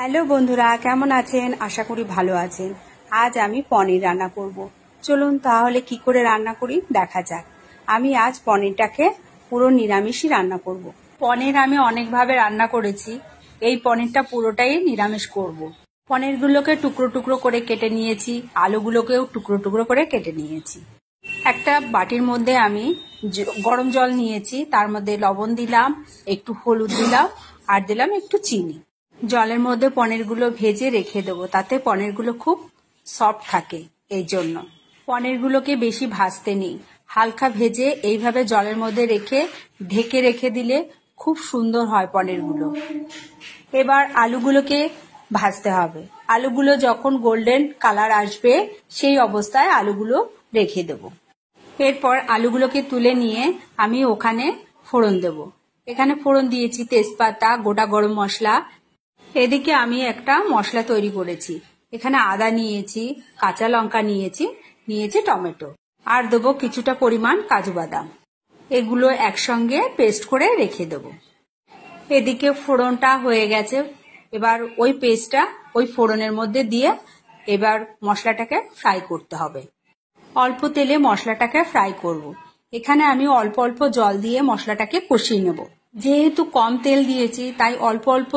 Hello বন্ধুরা, কেমন আছেন? আশা করি ভালো আছেন। আজ আমি পনির রান্না করব। চলুন তাহলে কি করে রান্না করি দেখা যাক। আমি আজ পনিরটাকে পুরো নিরামিষই রান্না করব। পনির আমি অনেকভাবে রান্না করেছি, এই পনিরটা পুরোটাই নিরামিষ করব। পনিরগুলোকে টুকরো টুকরো করে কেটে নিয়েছি, আলুগুলোকেও টুকরো টুকরো করে কেটে নিয়েছি। একটা বাটির মধ্যে আমি গরম জল নিয়েছি, তার মধ্যে লবণ দিলাম, একটু হলুদ দিলাম আর দিলাম একটু চিনি। জলের মধ্যে পনিরগুলো ভেজে রেখে দেবো, তাতে পনিরগুলো খুব সফট থাকে। এই জন্য পনিরগুলোকে বেশি ভাজতে নেই, হালকা ভেজে এইভাবে জলের মধ্যে রেখে ঢেকে রেখে দিলে খুব সুন্দর হয় পনিরগুলো। এবার আলুগুলোকে ভাজতে হবে। আলুগুলো যখন গোল্ডেন কালার আসবে সেই অবস্থায় আলুগুলো রেখে দেব। এরপর আলুগুলোকে তুলে নিয়ে আমি ওখানে ফোড়ন দেব। এখানে ফোড়ন দিয়েছি তেজপাতা, গোটা গরম মশলা। এদিকে আমি একটা মশলা তৈরি করেছি। এখানে আদা নিয়েছি, কাঁচা লঙ্কা নিয়েছি টমেটো, আর দেবো কিছুটা পরিমাণ কাজু বাদাম। এগুলো একসঙ্গে পেস্ট করে রেখে দেব। এদিকে ফোড়নটা হয়ে গেছে, এবার ওই পেস্টটা ওই ফোড়নের মধ্যে দিয়ে এবার মশলাটাকে ফ্রাই করতে হবে। অল্প তেলে মশলাটাকে ফ্রাই করব। এখানে আমি অল্প অল্প জল দিয়ে মশলাটাকে কষিয়ে নেব। যেহেতু কম তেল দিয়েছি তাই অল্প অল্প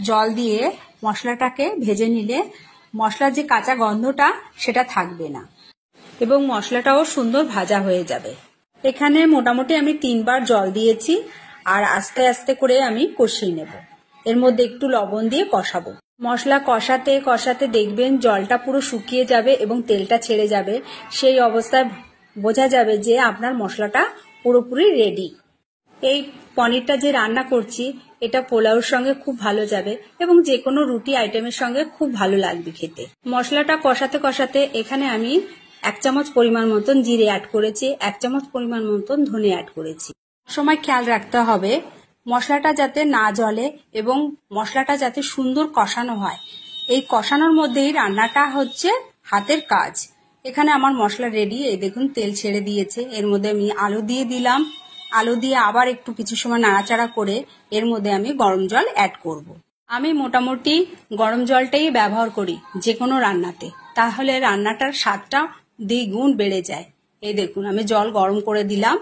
জল দিয়ে মশলাটাকে ভেজে নিলে মশলার যে কাঁচা গন্ধটা সেটা থাকবে না এবং মশলাটাও সুন্দর ভাজা হয়ে যাবে। এখানে মোটামুটি আমি 3 বার জল দিয়েছি আর আস্তে আস্তে করে আমি কষিয়ে নেব। এর মধ্যে একটু লবণ দিয়ে কষাবো। মশলা কষাতে কষাতে দেখবেন জলটা পুরো শুকিয়ে যাবে এবং তেলটা ছেড়ে যাবে। সেই অবস্থায় বোঝা যাবে যে আপনার মশলাটা পুরোপুরি রেডি। এই পনিরটা যে রান্না করছি এটা পোলাওর সঙ্গে খুব ভালো যাবে এবং যে কোনো রুটি আইটেমের সঙ্গে খুব ভালো লাগবে খেতে। মশলাটা কষাতে কষাতে এখানে আমি 1 চামচ পরিমাণ মতন জিরে অ্যাড করেছি, 1 চামচ পরিমাণ মতন ধনে অ্যাড করেছি। সময় খেয়াল রাখতে হবে মশলাটা যাতে না জ্বলে এবং মশলাটা যাতে সুন্দর কষানো হয়। এই কষানোর মধ্যেই রান্নাটা হচ্ছে হাতের কাজ। এখানে আমার মশলা রেডি। এই দেখুন তেল ছেড়ে দিয়েছে। এর মধ্যে আমি আলু দিয়ে দিলাম। আলু দিয়ে আবার একটু কিছু সময় নাড়াচাড়া করে এর মধ্যে আমি গরম জল অ্যাড করব। আমি মোটামুটি গরম জলটাই ব্যবহার করি যে কোনো রান্নাতে, তাহলে রান্নাটার স্বাদটা দ্বিগুণ বেড়ে যায়। এই দেখুন আমি জল গরম করে দিলাম।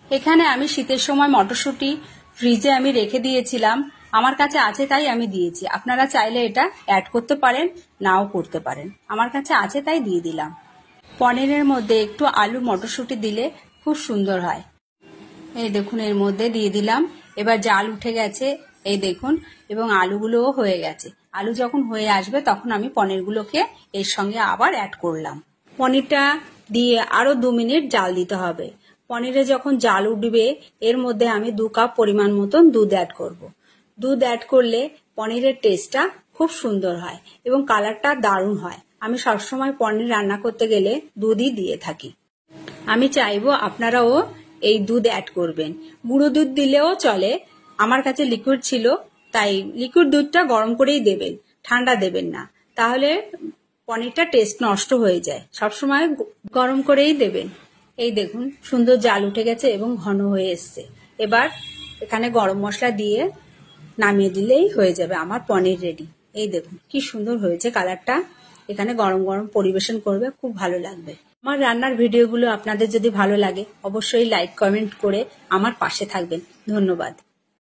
এখানে আমি শীতের সময় মটরশুঁটি ফ্রিজে আমি রেখে দিয়েছিলাম, আমার কাছে আছে তাই আমি দিয়েছি। আপনারা চাইলে এটা অ্যাড করতে পারেন, নাও করতে পারেন। আমার কাছে আছে তাই দিয়ে দিলাম। পনিরের মধ্যে একটু আলু মটরশুঁটি দিলে খুব সুন্দর হয়। এই দেখুন এর মধ্যে দিয়ে দিলাম। এবার জাল উঠে গেছে এই দেখুন, এবং আলুগুলোও হয়ে গেছে। আলু যখন হয়ে আসবে তখন আমি পনিরগুলোকে এর সঙ্গে আবার অ্যাড করলাম। পনিরটা দিয়ে আরো 2 মিনিট জাল দিতে হবে। পনিরে যখন জাল উঠবে এর মধ্যে আমি 2 কাপ পরিমাণ মতন দুধ অ্যাড করব। দুধ অ্যাড করলে পনিরের টেস্টটা খুব সুন্দর হয় এবং কালারটা দারুণ হয়। আমি সবসময় পনির রান্না করতে গেলে দুধই দিয়ে থাকি। আমি চাইবো আপনারাও এই দুধ অ্যাড করবেন। গুঁড়ো দুধ দিলেও চলে, আমার কাছে লিকুইড ছিল তাই লিকুইড দুধটা গরম করেই দেবেন, ঠান্ডা দেবেন না, তাহলে পনিরটা টেস্ট নষ্ট হয়ে যায়। সবসময় গরম করেই দেবেন। এই দেখুন সুন্দর জাল উঠে গেছে এবং ঘন হয়ে এসছে। এবার এখানে গরম মশলা দিয়ে নামিয়ে দিলেই হয়ে যাবে আমার পনির রেডি। এই দেখুন কি সুন্দর হয়েছে কালারটা। এখানে গরম গরম পরিবেশন করবে, খুব ভালো লাগবে। আমার রান্নার ভিডিওগুলো আপনাদের যদি ভালো লাগে অবশ্যই লাইক কমেন্ট করে আমার পাশে থাকবেন। ধন্যবাদ।